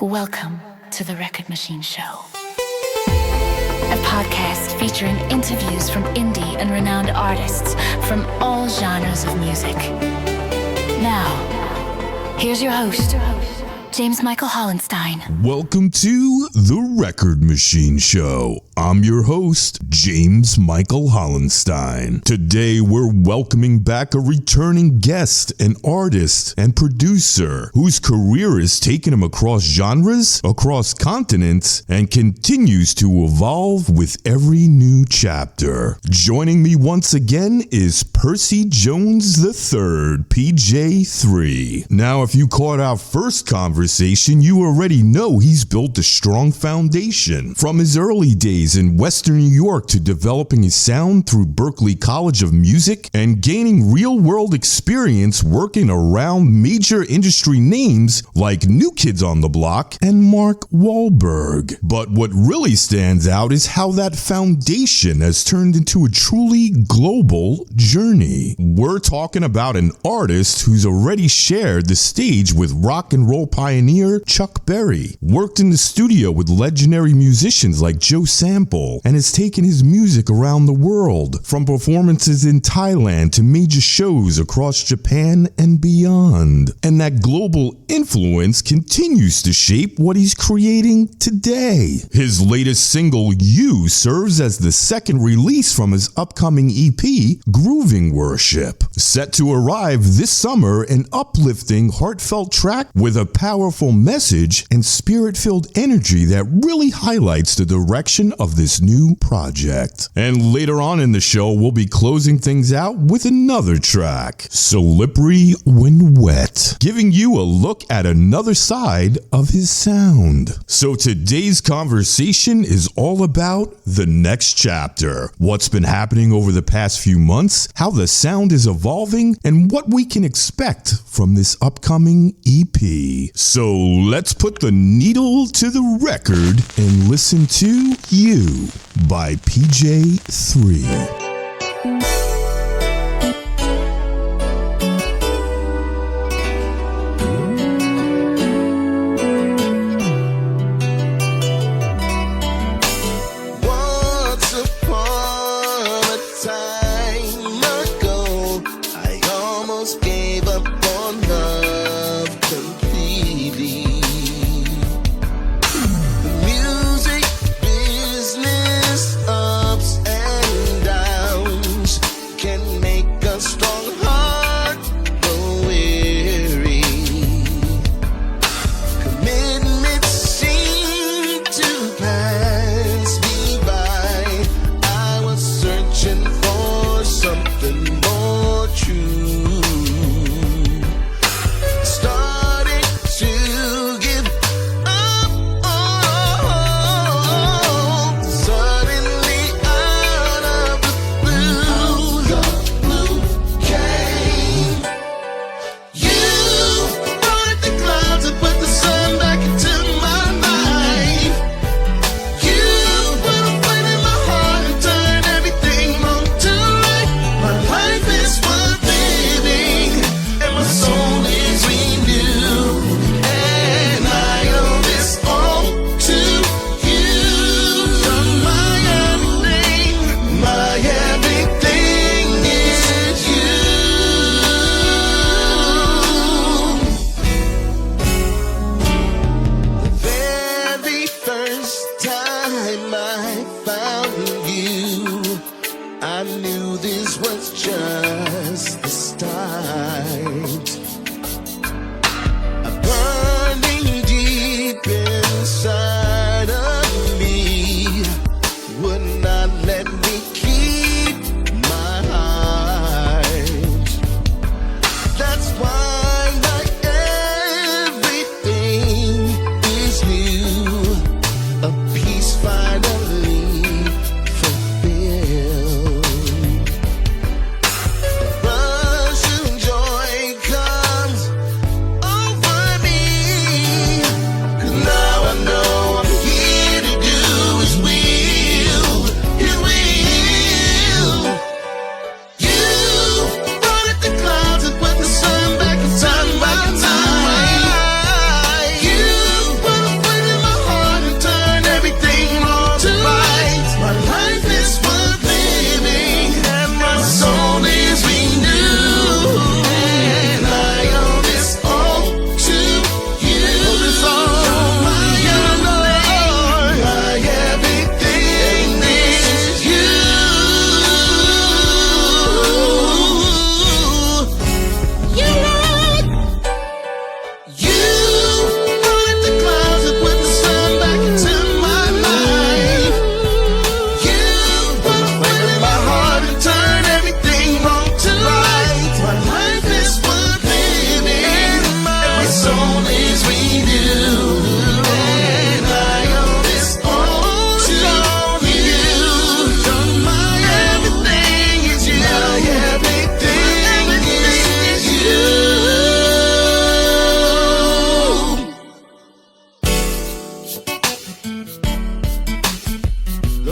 Welcome to the Record Machine Show, a podcast featuring interviews from indie and renowned artists from all genres of music. Now, here's your host, James Michael Hollenstein. Welcome to the Record Machine Show. I'm your host, James Michael Hollenstein. Today, we're welcoming back a returning guest, an artist and producer whose career has taken him across genres, across continents, and continues to evolve with every new chapter. Joining me once again is Percy Jones III, PJ3. Now, if you caught our first conversation, you already know he's built a strong foundation. From his early days in Western New York to developing his sound through Berklee College of Music and gaining real-world experience working around major industry names like New Kids on the Block and Mark Wahlberg. But what really stands out is how that foundation has turned into a truly global journey. We're talking about an artist who's already shared the stage with rock and roll pioneer Chuck Berry, worked in the studio with legendary musicians like Joe Sample, and has taken his music around the world, from performances in Thailand to major shows across Japan and beyond. And that global influence continues to shape what he's creating today. His latest single, You, serves as the second release from his upcoming EP, Grooving Worship. Set to arrive this summer, an uplifting, heartfelt track with a powerful message and spirit-filled energy that really highlights the direction of this new project. And later on in the show, we'll be closing things out with another track, Slippery When Wet, giving you a look at another side of his sound. So today's conversation is all about the next chapter, what's been happening over the past few months, how the sound is evolving, and what we can expect from this upcoming EP. So let's put the needle to the record and listen to You by PJ3.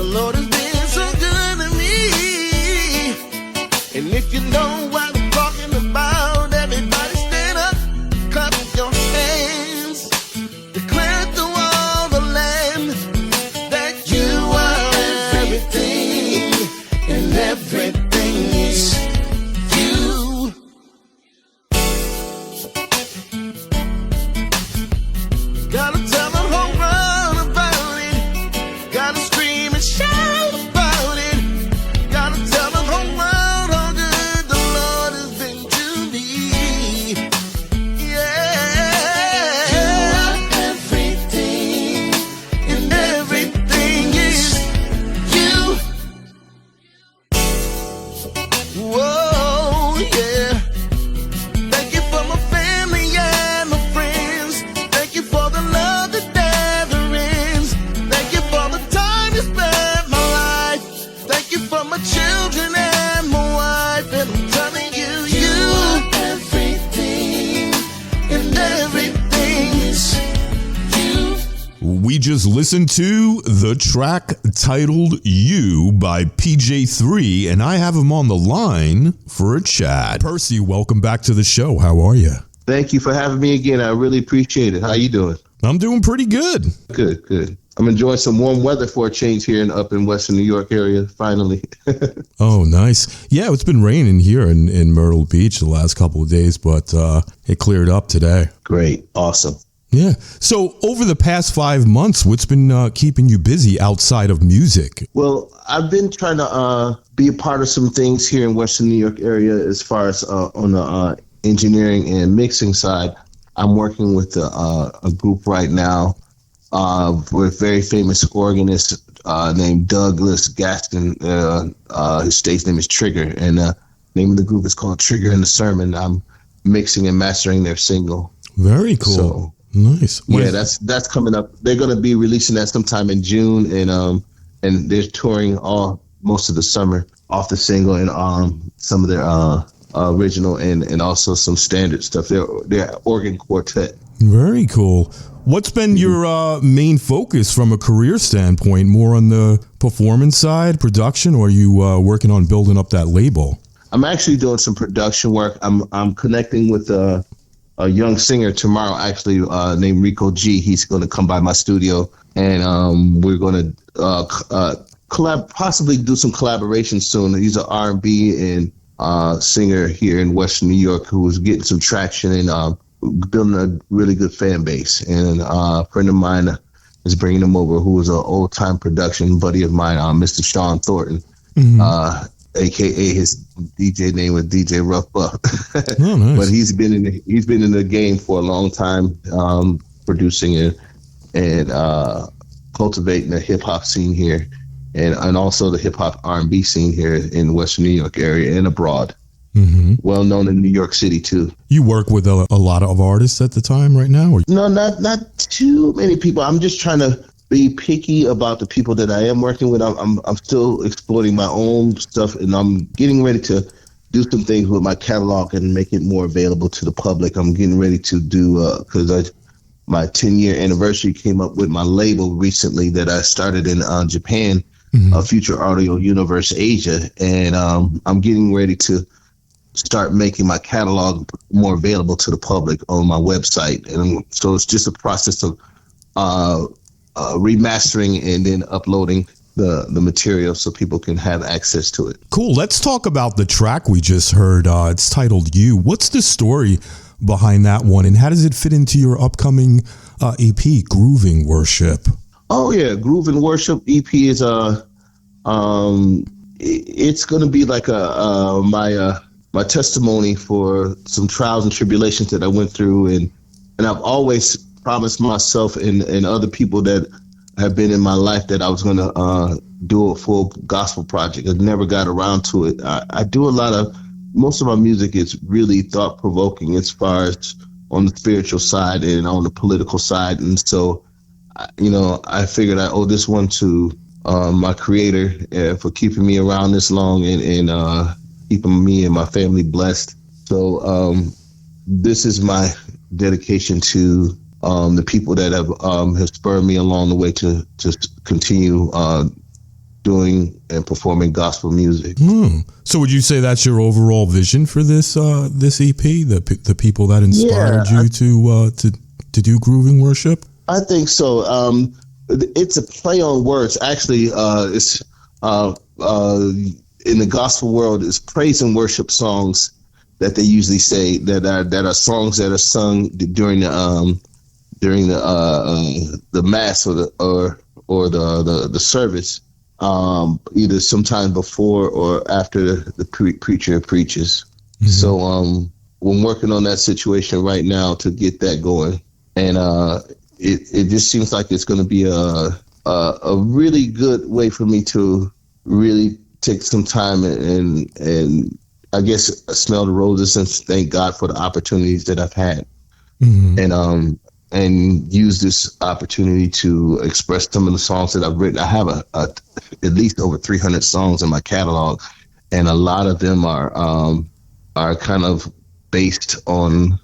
Lord has been so good to me. And if you know what I'm talking about, everybody stand up, clap your hands, declare through all the land that you are everything, and everything is you. Gotta tell the whole world about it. Gotta scream and shout about it. Gotta tell the whole world how good the Lord has been to me. Yeah. You are everything, and everything is you. Whoa, yeah. Thank you for my family and my friends. Thank you for the love that never ends. Thank you for the time you spent my life. Thank you for my children and my wife. And I'm telling you, you are everything, and everything is you. We just listened to the track titled You by PJ3, and I have him on the line for a chat. Percy, welcome back to the show. How are you? Thank you for having me again. I really appreciate it. How you doing? I'm doing pretty good. Good, good. I'm enjoying some warm weather for a change here up in Western New York area, finally. Oh, nice. Yeah, it's been raining here in Myrtle Beach the last couple of days, but it cleared up today. Great. Awesome. Yeah. So over the past 5 months, what's been keeping you busy outside of music? Well, I've been trying to be a part of some things here in Western New York area as far as on the engineering and mixing side. I'm working with a group right now with a very famous organist named Douglas Gaston. His stage name is Trigger, and the name of the group is called Trigger and the Sermon. I'm mixing and mastering their single. Very cool. So, nice. yeah, that's coming up. They're going to be releasing that sometime in June, and they're touring most of the summer off the single and some of their original and also some standard stuff. They're organ quartet. Very cool. What's been your main focus from a career standpoint? More on the performance side, production, or are you working on building up that label? I'm actually doing some production work. I'm connecting with a young singer tomorrow, actually, named Rico G. He's going to come by my studio, and we're going to possibly do some collaboration soon. He's an R&B and singer here in Western New York who is getting some traction and building a really good fan base. And a friend of mine is bringing him over, who is an old-time production buddy of mine, Mr. Sean Thornton. Mm-hmm. AKA his DJ name was DJ Rough Buff. Oh, nice. But he's been in the game for a long time, producing and cultivating the hip hop scene here, and also the hip hop R&B scene here in the Western New York area and abroad. Mm-hmm. Well known in New York City too. You work with a lot of artists at the time right now? Or? No, not too many people. I'm just trying to be picky about the people that I am working with. I'm still exploring my own stuff, and I'm getting ready to do some things with my catalog and make it more available to the public. I'm getting ready to do because my 10-year anniversary came up with my label recently that I started in Japan, mm-hmm. Future Audio Universe Asia, and I'm getting ready to start making my catalog more available to the public on my website. And so it's just a process of remastering and then uploading the material so people can have access to it. Cool. Let's talk about the track we just heard. It's titled You. What's the story behind that one, and how does it fit into your upcoming EP, Grooving Worship? Oh yeah, Grooving Worship EP is it's going to be like my testimony for some trials and tribulations that I went through, and I've always promised myself and other people that have been in my life that I was going to do a full gospel project. I never got around to it. I do most of my music is really thought-provoking as far as on the spiritual side and on the political side. And so, I figured I owe this one to my creator for keeping me around this long and keeping me and my family blessed. So this is my dedication to the people that have spurred me along the way to continue doing and performing gospel music. So would you say that's your overall vision for this this EP? The people that inspired you to do grooving worship? I think so. It's a play on words. Actually, it's in the gospel world, it's praise and worship songs that they usually say that are songs that are sung during the mass or the service, either sometime before or after the preacher preaches. Mm-hmm. So we're working on that situation right now to get that going, and it just seems like it's going to be a really good way for me to really take some time and I guess smell the roses and thank God for the opportunities that I've had, mm-hmm. And use this opportunity to express some of the songs that I've written. I have at least over 300 songs in my catalog, and a lot of them are kind of based on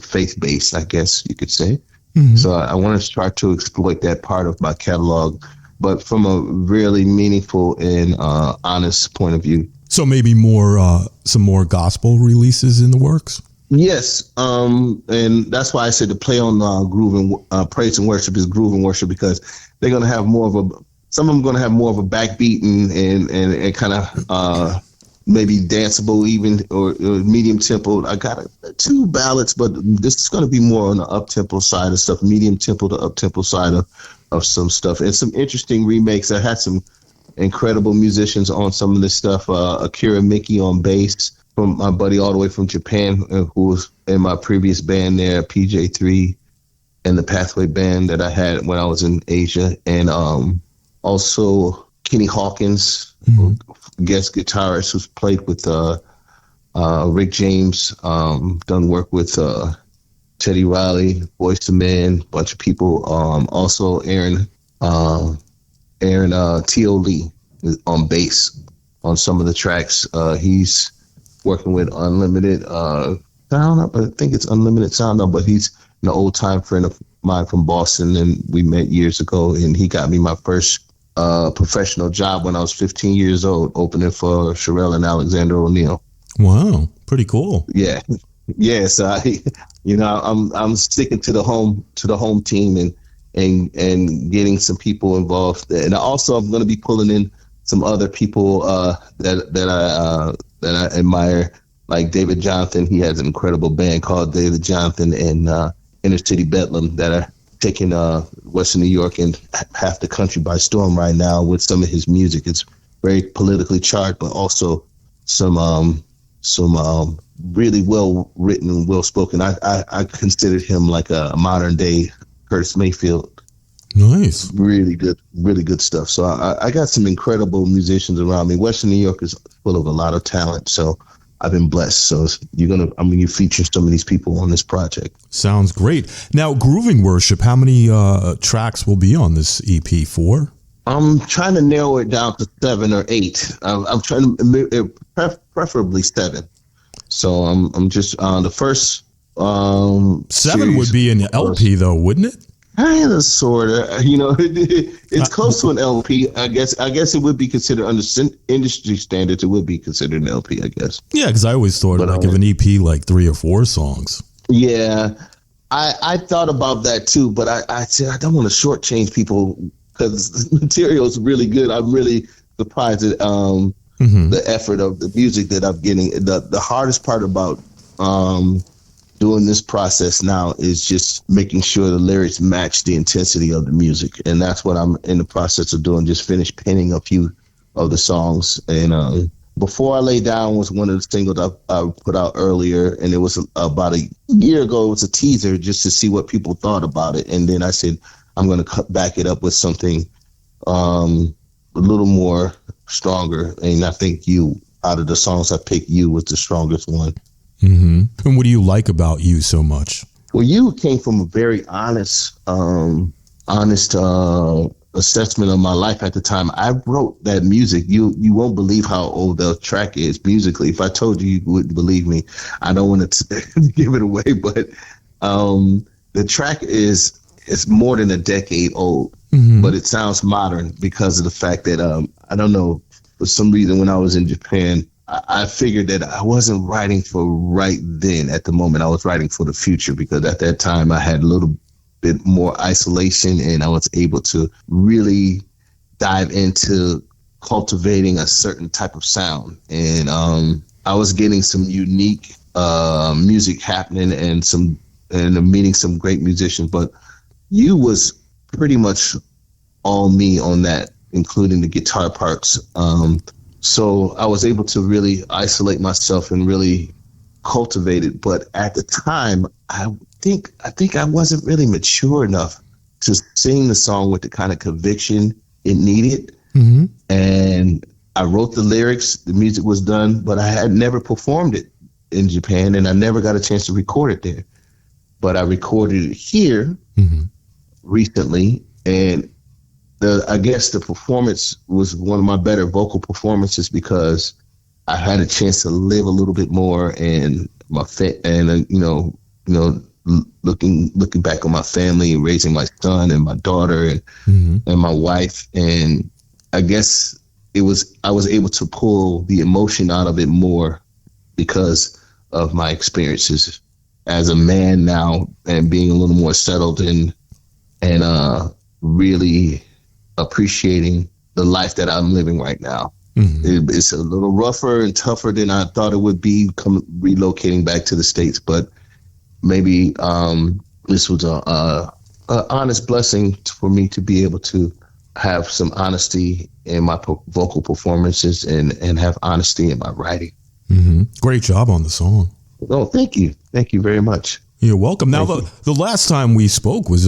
faith-based, I guess you could say. Mm-hmm. So I want to try to exploit that part of my catalog, but from a really meaningful and honest point of view. So maybe some more gospel releases in the works? Yes, and that's why I said to play on groove and praise and worship is groove and worship, because they're going to have some of them going to have more of a backbeat and kind of maybe danceable even or medium tempo. I got two ballads, but this is going to be more on the up tempo side of stuff, medium tempo to up tempo side of some stuff, and some interesting remakes. I had some incredible musicians on some of this stuff. Akira Miki on bass, from my buddy all the way from Japan, who was in my previous band there, PJ3, and the Pathway band that I had when I was in Asia, and also Kenny Hawkins, mm-hmm. guest guitarist who's played with Rick James, done work with Teddy Riley, Boyz II Men, bunch of people. Also Aaron T.O. Lee on bass on some of the tracks. He's working with Unlimited Sound, I think it's Unlimited Sound, but he's an old time friend of mine from Boston, and we met years ago, and he got me my first professional job when I was 15 years old, opening for Sherelle and Alexander O'Neal. Wow, pretty cool. Yeah. So I'm sticking to the home team and getting some people involved, and also I'm going to be pulling in some other people that I admire, like David Jonathan. He has an incredible band called David Jonathan and Inner City Bedlam that are taking Western New York and half the country by storm right now with some of his music. It's very politically charged, but also some really well written and well spoken. I considered him like a modern day Curtis Mayfield. Nice. Really good stuff. So I got some incredible musicians around me. Western New York is full of a lot of talent, so I've been blessed. So you feature some of these people on this project. Sounds great. Now, Grooving Worship, how many tracks will be on this EP? 4? I'm trying to narrow it down to 7 or 8. I'm trying to preferably 7. So I'm just the first 7 series, would be an LP though, wouldn't it? Kind of, sort of. It's close to an LP. I guess it would be considered under industry standards. It would be considered an LP, I guess. Yeah, because I always thought of an EP like 3 or 4 songs. Yeah, I thought about that too, but I said I don't want to shortchange people because the material is really good. I'm really surprised at the effort of the music that I'm getting. The hardest part about doing this process now is just making sure the lyrics match the intensity of the music, and that's what I'm in the process of doing. Just finished penning a few of the songs, and Before I Lay Down was one of the singles I put out earlier, and it was about a year ago. It was a teaser just to see what people thought about it, and then I said I'm going to back it up with something a little more stronger, and I think out of the songs I picked, You was the strongest one. Mm-hmm. And what do you like about You so much? Well, You came from a very honest assessment of my life at the time. I wrote that music. You won't believe how old the track is musically. If I told you, you wouldn't believe me. I don't want to give it away, but the track is more than a decade old. but it sounds modern because of the fact that I don't know, for some reason when I was in Japan, I figured that I wasn't writing for right then at the moment. I was writing for the future because at that time I had a little bit more isolation and I was able to really dive into cultivating a certain type of sound. And I was getting some unique music happening and meeting some great musicians. But you was pretty much all me on that, including the guitar parts. So I was able to really isolate myself and really cultivate it. But at the time, I think I wasn't really mature enough to sing the song with the kind of conviction it needed. Mm-hmm. And I wrote the lyrics, the music was done, but I had never performed it in Japan and I never got a chance to record it there. But I recorded it here recently, and I guess the performance was one of my better vocal performances because I had a chance to live a little bit more, and looking back on my family and raising my son and my daughter and my wife, and I guess I was able to pull the emotion out of it more because of my experiences as a man now and being a little more settled and really appreciating the life that I'm living right now. It's a little rougher and tougher than I thought it would be relocating back to the States, but maybe this was a honest blessing for me to be able to have some honesty in my vocal performances and have honesty in my writing. Great job on the song. Oh, thank you. Thank you very much. You're welcome. Now, the last time we spoke was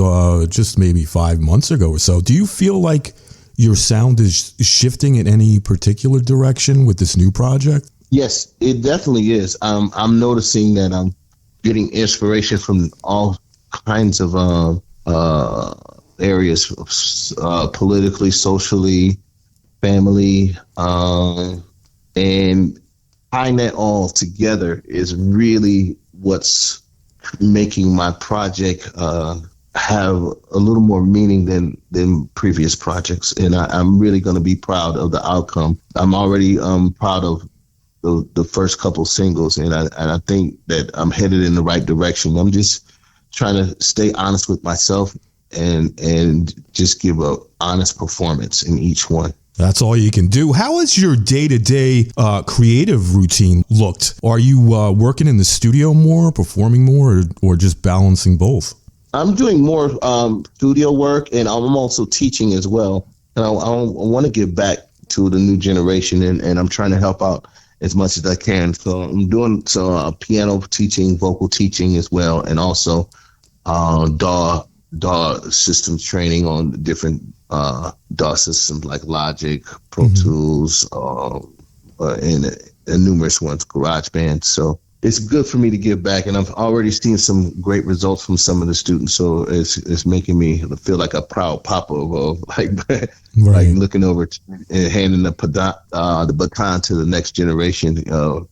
just maybe 5 months ago or so. Do you feel like your sound is shifting in any particular direction with this new project? Yes, it definitely is. I'm noticing that I'm getting inspiration from all kinds of areas, politically, socially, family, and tying that all together is really what's making my project have a little more meaning than previous projects. And I'm really going to be proud of the outcome. I'm already proud of the first couple singles, and I think that I'm headed in the right direction. I'm just trying to stay honest with myself and just give a honest performance in each one. That's all you can do. How has your day-to-day creative routine looked? Are you working in the studio more, performing more, or just balancing both? I'm doing more studio work, and I'm also teaching as well. And I want to give back to the new generation, and I'm trying to help out as much as I can. So I'm doing some piano teaching, vocal teaching as well, and also DAW systems training on different DAW systems like Logic, Pro Tools, and numerous ones, GarageBand. So it's good for me to give back, and I've already seen some great results from some of the students. So it's making me feel like a proud papa of like looking over and handing the baton to the next generation of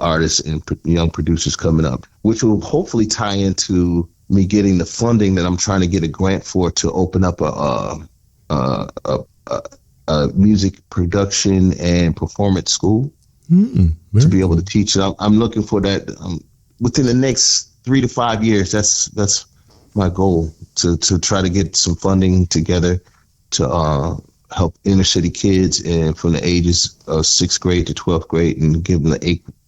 artists and young producers coming up, which will hopefully tie into me getting the funding that I'm trying to get a grant for to open up a music production and performance school to be able to teach. I'm looking for that within the next 3 to 5 years. That's my goal, to try to get some funding together to help inner city kids and from the ages of 6th grade to 12th grade and give them an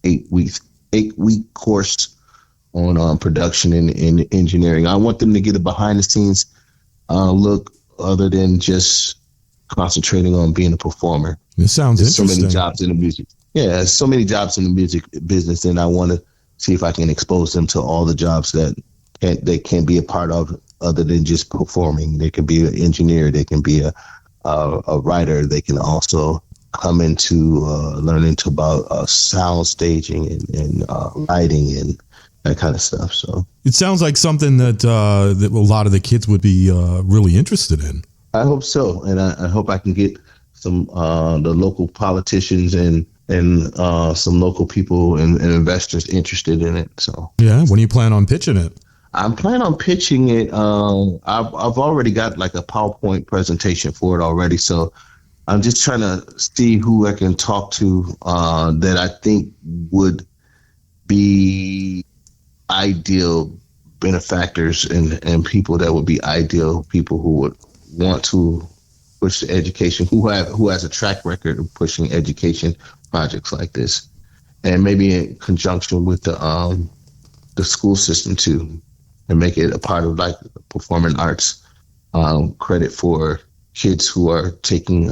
8-week course on production and engineering. I want them to get a behind the scenes look other than just concentrating on being a performer. This sounds interesting. So many jobs in the music. Yeah, so many jobs in the music business, and I want to see if I can expose them to all the jobs that they can be a part of other than just performing. They can be an engineer. They can be a writer. They can also come into learn into about sound staging and lighting and that kind of stuff. So it sounds like something that a lot of the kids would be really interested in. I hope so, and I hope I can get some the local politicians and some local people and investors interested in it. So yeah, when do you plan on pitching it? I'm planning on pitching it. I've already got like a PowerPoint presentation for it already, so I'm just trying to see who I can talk to that I think would be ideal benefactors and people that would be ideal people who would want to push the education, who has a track record of pushing education projects like this, and maybe in conjunction with the school system too, and make it a part of like performing arts credit for kids who are taking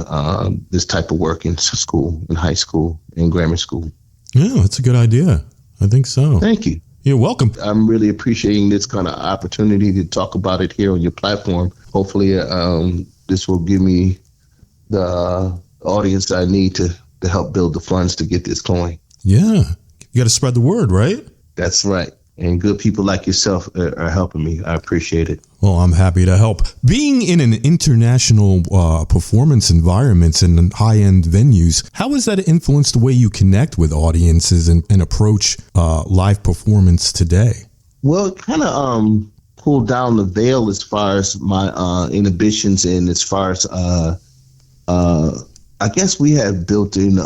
this type of work in school, in high school, in grammar school. Yeah, that's a good idea. I think so. Thank you. You're welcome. I'm really appreciating this kind of opportunity to talk about it here on your platform. Hopefully, this will give me the audience I need to help build the funds to get this going. Yeah. You got to spread the word, right? That's right. And good people like yourself are helping me. I appreciate it. Well, I'm happy to help. Being in an international performance environments and high-end venues, how has that influenced the way you connect with audiences and approach live performance today? Well, it kind of pulled down the veil as far as my inhibitions and as far as I guess we have built-in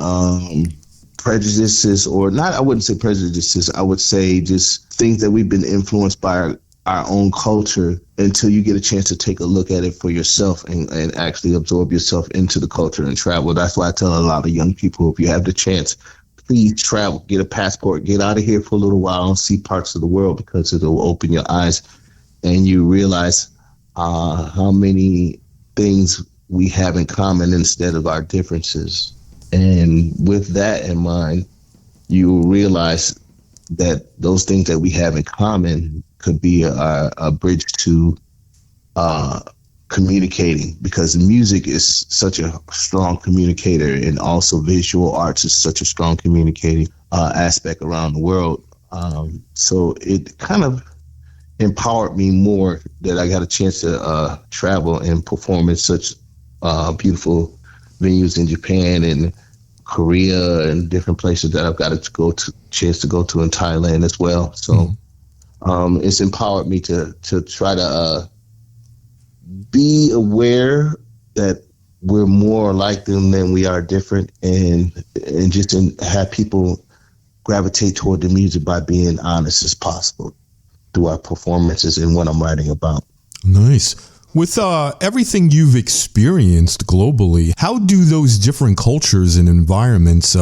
prejudices, or not, I wouldn't say prejudices, I would say just things that we've been influenced by our own culture until you get a chance to take a look at it for yourself and actually absorb yourself into the culture and travel. That's why I tell a lot of young people, if you have the chance, please travel, get a passport, get out of here for a little while and see parts of the world, because it'll open your eyes and you realize how many things we have in common instead of our differences. And with that in mind, you realize that those things that we have in common could be a bridge to communicating, because music is such a strong communicator, and also visual arts is such a strong communicating aspect around the world. So it kind of empowered me more that I got a chance to travel and perform in such beautiful venues in Japan and Korea and different places that I've got a chance to go to in Thailand as well. So it's empowered me to try to be aware that we're more alike than we are different, and just have people gravitate toward the music by being honest as possible through our performances and what I'm writing about. Nice. With everything you've experienced globally, how do those different cultures and environments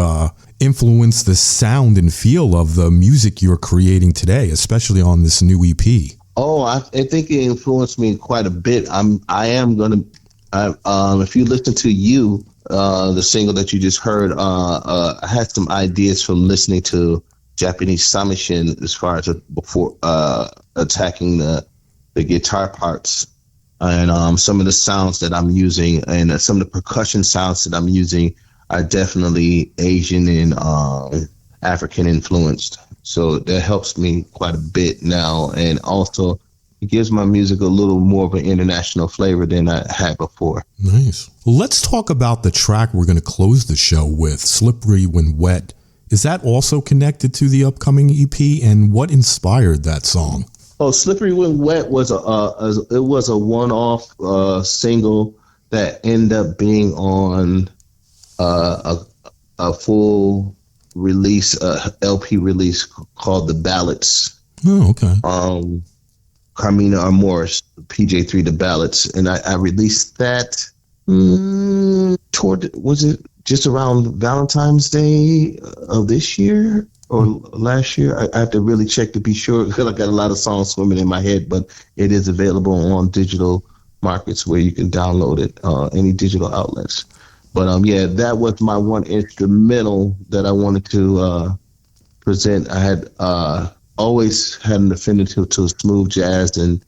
influence the sound and feel of the music you're creating today, especially on this new EP? Oh, I think it influenced me quite a bit. If you listen to You, the single that you just heard, I had some ideas from listening to Japanese samisen as far as before attacking the guitar parts. And some of the sounds that I'm using and some of the percussion sounds that I'm using are definitely Asian and African influenced. So that helps me quite a bit now. And also it gives my music a little more of an international flavor than I had before. Nice. Well, let's talk about the track we're going to close the show with, Slippery When Wet. Is that also connected to the upcoming EP? And what inspired that song? Oh, Slippery When Wet was a one-off single that ended up being on a full release, LP release called The Ballads. Oh, okay. Carmina Amores, PJ3, The Ballads, and I released that was it just around Valentine's Day of this year? Or last year? I have to really check to be sure, because I got a lot of songs swimming in my head, but it is available on digital markets where you can download it, any digital outlets. But yeah, that was my one instrumental that I wanted to present. I had always had an affinity to smooth jazz and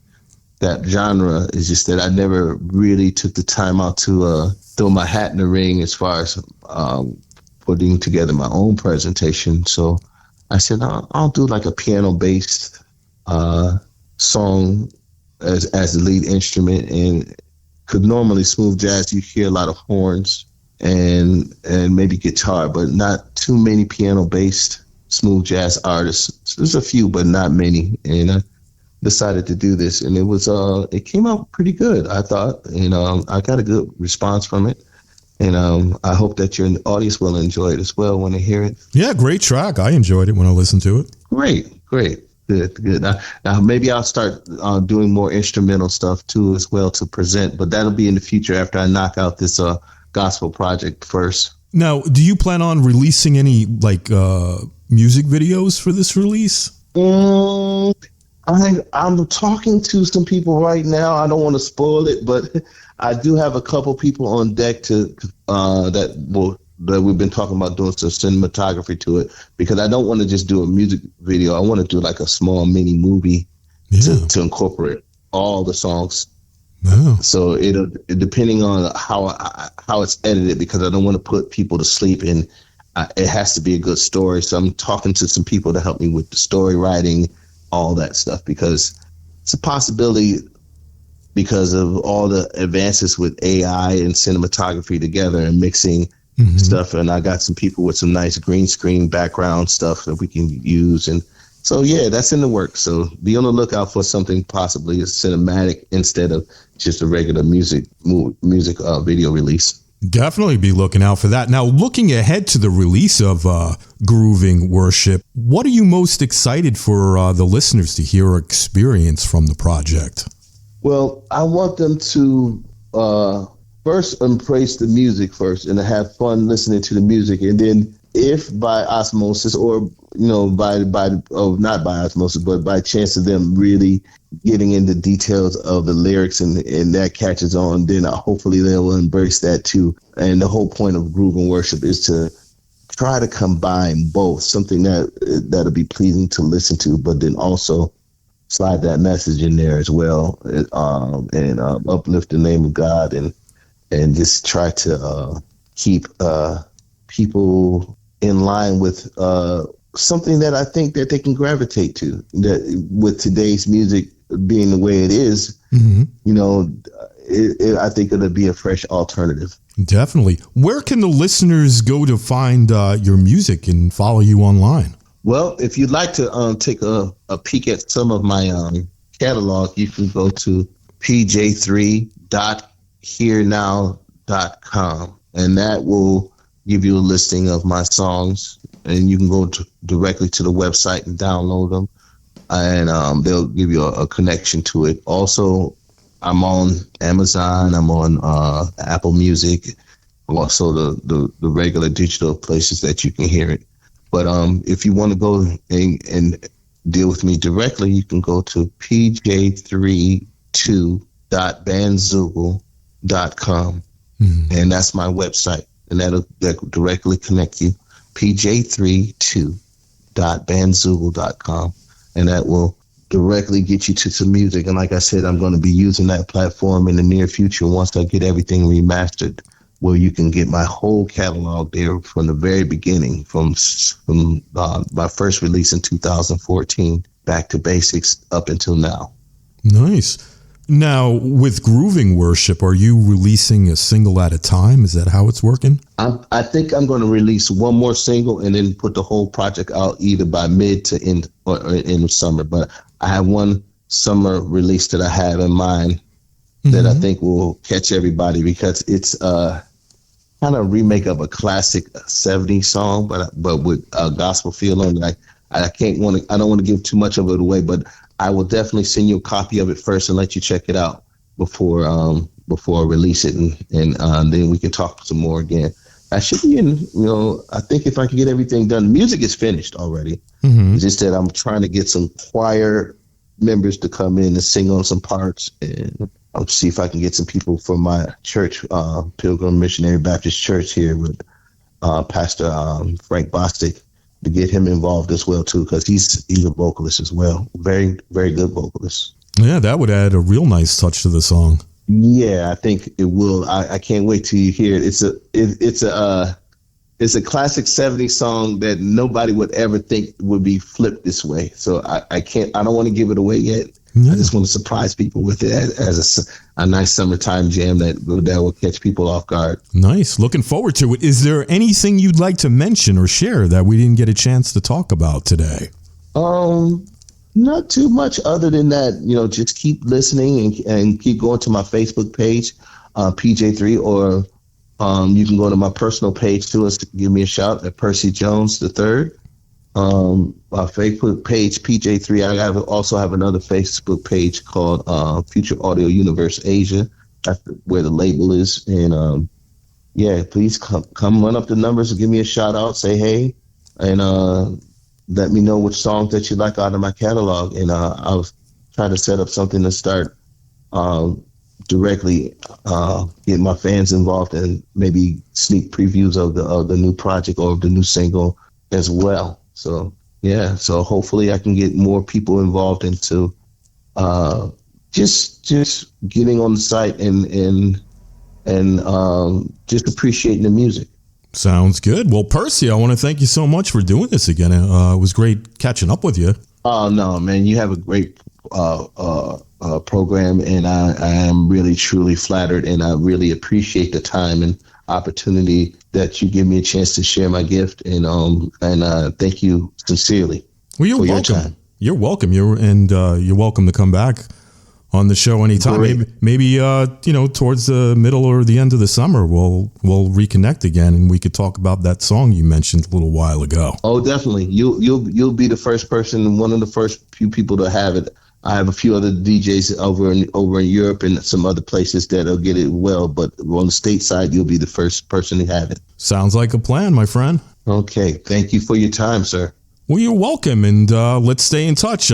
that genre. It's just that I never really took the time out to throw my hat in the ring as far as putting together my own presentation. So I said, I'll do like a piano-based song as the lead instrument. And because normally smooth jazz, you hear a lot of horns and maybe guitar, but not too many piano-based smooth jazz artists. There's a few, but not many. And decided to do this, and it came out pretty good, I thought. And I got a good response from it, and I hope that your audience will enjoy it as well when they hear it. Yeah, great track. I enjoyed it when I listened to it. Great. Good. Now maybe I'll start doing more instrumental stuff too as well to present, but that'll be in the future after I knock out this gospel project first. Now, do you plan on releasing any music videos for this release? I'm talking to some people right now. I don't want to spoil it, but I do have a couple people on deck that we've been talking about doing some cinematography to it, because I don't want to just do a music video. I want to do like a small mini movie to incorporate all the songs. Wow. So it'll, depending on how it's edited, because I don't want to put people to sleep, and it has to be a good story. So I'm talking to some people to help me with the story writing, all that stuff, because it's a possibility because of all the advances with AI and cinematography together and mixing stuff. And I got some people with some nice green screen background stuff that we can use. And so, yeah, that's in the works. So be on the lookout for something possibly a cinematic instead of just a regular music video release. Definitely be looking out for that. Now, looking ahead to the release of Grooving Worship, what are you most excited for the listeners to hear or experience from the project? Well, I want them to first embrace the music first and to have fun listening to the music. And then if by osmosis or, not by osmosis, but by chance of them really getting into details of the lyrics and that catches on, then hopefully they will embrace that too. And the whole point of Grooving Worship is to try to combine both, something that'll be pleasing to listen to, but then also slide that message in there as well, and uplift the name of God, and just try to keep people in line with something that I think that they can gravitate to. That with today's music being the way it is, I think it'll be a fresh alternative. Definitely. Where can the listeners go to find your music and follow you online? Well, if you'd like to take a peek at some of my catalog, you can go to PJ3.hearnow.com, and that will give you a listing of my songs, and you can go directly to the website and download them, and they'll give you a connection to it. Also, I'm on Amazon, I'm on Apple Music, also the regular digital places that you can hear it. But if you want to go and deal with me directly, you can go to pj32.bandzoogle.com, and that's my website, and that'll directly connect you. pj32.bandzoogle.com, and that will directly get you to some music. And like I said, I'm going to be using that platform in the near future once I get everything remastered, where you can get my whole catalog there from the very beginning, from my first release in 2014, back to basics up until now. Nice. Now, with Grooving Worship, are you releasing a single at a time? Is that how it's working? I think I'm going to release one more single and then put the whole project out either by mid to end or in the summer. But I have one summer release that I have in mind that I think will catch everybody, because it's kind of remake of a classic 70s song, but with a gospel feel on it. I don't want to give too much of it away, but I will definitely send you a copy of it first and let you check it out before I release it, and then we can talk some more again. I should be in, I think if I can get everything done, music is finished already. It's just that I'm trying to get some choir members to come in and sing on some parts, and I'll see if I can get some people from my church, Pilgrim Missionary Baptist Church here with Pastor Frank Bostic, to get him involved as well too, because he's a vocalist as well. Very, very good vocalist. Yeah, that would add a real nice touch to the song. Yeah, I think it will. I can't wait till you hear it. It's a classic 70s song that nobody would ever think would be flipped this way. So I don't want to give it away yet. I just want to surprise people with it as a nice summertime jam that will catch people off guard. Nice. Looking forward to it. Is there anything you'd like to mention or share that we didn't get a chance to talk about today? Not too much other than that, just keep listening and keep going to my Facebook page, PJ3, or you can go to my personal page too and give me a shout at Percy Jones III. My Facebook page, PJ3. I also have another Facebook page called Future Audio Universe Asia. That's where the label is. And please come run up the numbers and give me a shout out, say hey, and let me know which songs that you like out of my catalog, and I'll try to set up something to start directly get my fans involved and maybe sneak previews of the new project or the new single as well. So so hopefully I can get more people involved into just getting on the site and just appreciating the music. Sounds good. Well, Percy, I want to thank you so much for doing this again. It was great catching up with you. Oh, no, man. You have a great program, and I am really, truly flattered, and I really appreciate the time and opportunity that you give me a chance to share my gift, and thank you sincerely. Well, you're welcome. You're welcome. You're welcome to come back on the show anytime. Great. Maybe towards the middle or the end of the summer, we'll reconnect again, and we could talk about that song you mentioned a little while ago. Oh, definitely. You'll be the first person, one of the first few people to have it. I have a few other DJs over in Europe and some other places that'll get it well, but on the stateside, you'll be the first person to have it. Sounds like a plan, my friend. Okay. Thank you for your time, sir. Well, you're welcome, and let's stay in touch.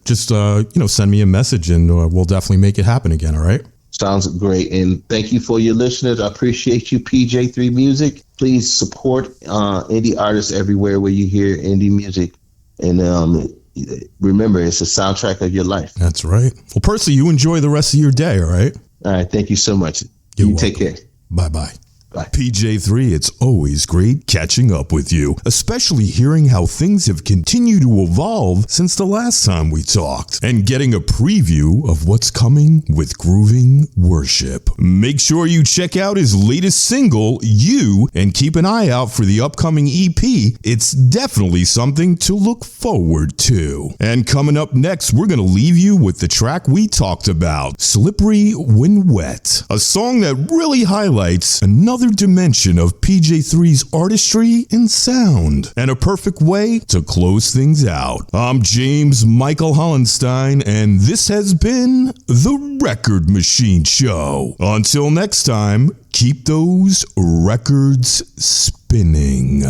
Just send me a message, and we'll definitely make it happen again, all right? Sounds great, and thank you for your listeners. I appreciate you, PJ3 Music. Please support indie artists everywhere where you hear indie music, and remember, it's a soundtrack of your life. That's right. Well, Percy, you enjoy the rest of your day, all right? All right, thank you so much. You're welcome. Take care. Bye-bye. Bye. PJ3, it's always great catching up with you, especially hearing how things have continued to evolve since the last time we talked, and getting a preview of what's coming with Grooving Worship. Make sure you check out his latest single, You, and keep an eye out for the upcoming EP. It's definitely something to look forward to. And coming up next, we're going to leave you with the track we talked about, Slippery When Wet, a song that really highlights another dimension of PJ3's artistry and sound, and a perfect way to close things out. I'm James Michael Hollenstein, and this has been The Record Machine Show. Until next time, keep those records spinning.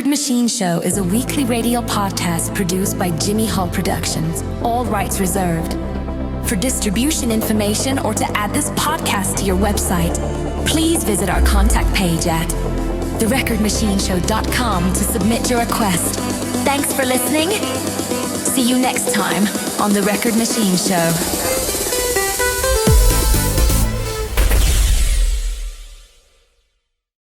Record Machine Show is a weekly radio podcast produced by Jimmy Hall Productions. All rights reserved. For distribution information or to add this podcast to your website, please visit our contact page at therecordmachineshow.com to submit your request. Thanks for listening. See you next time on The Record Machine Show.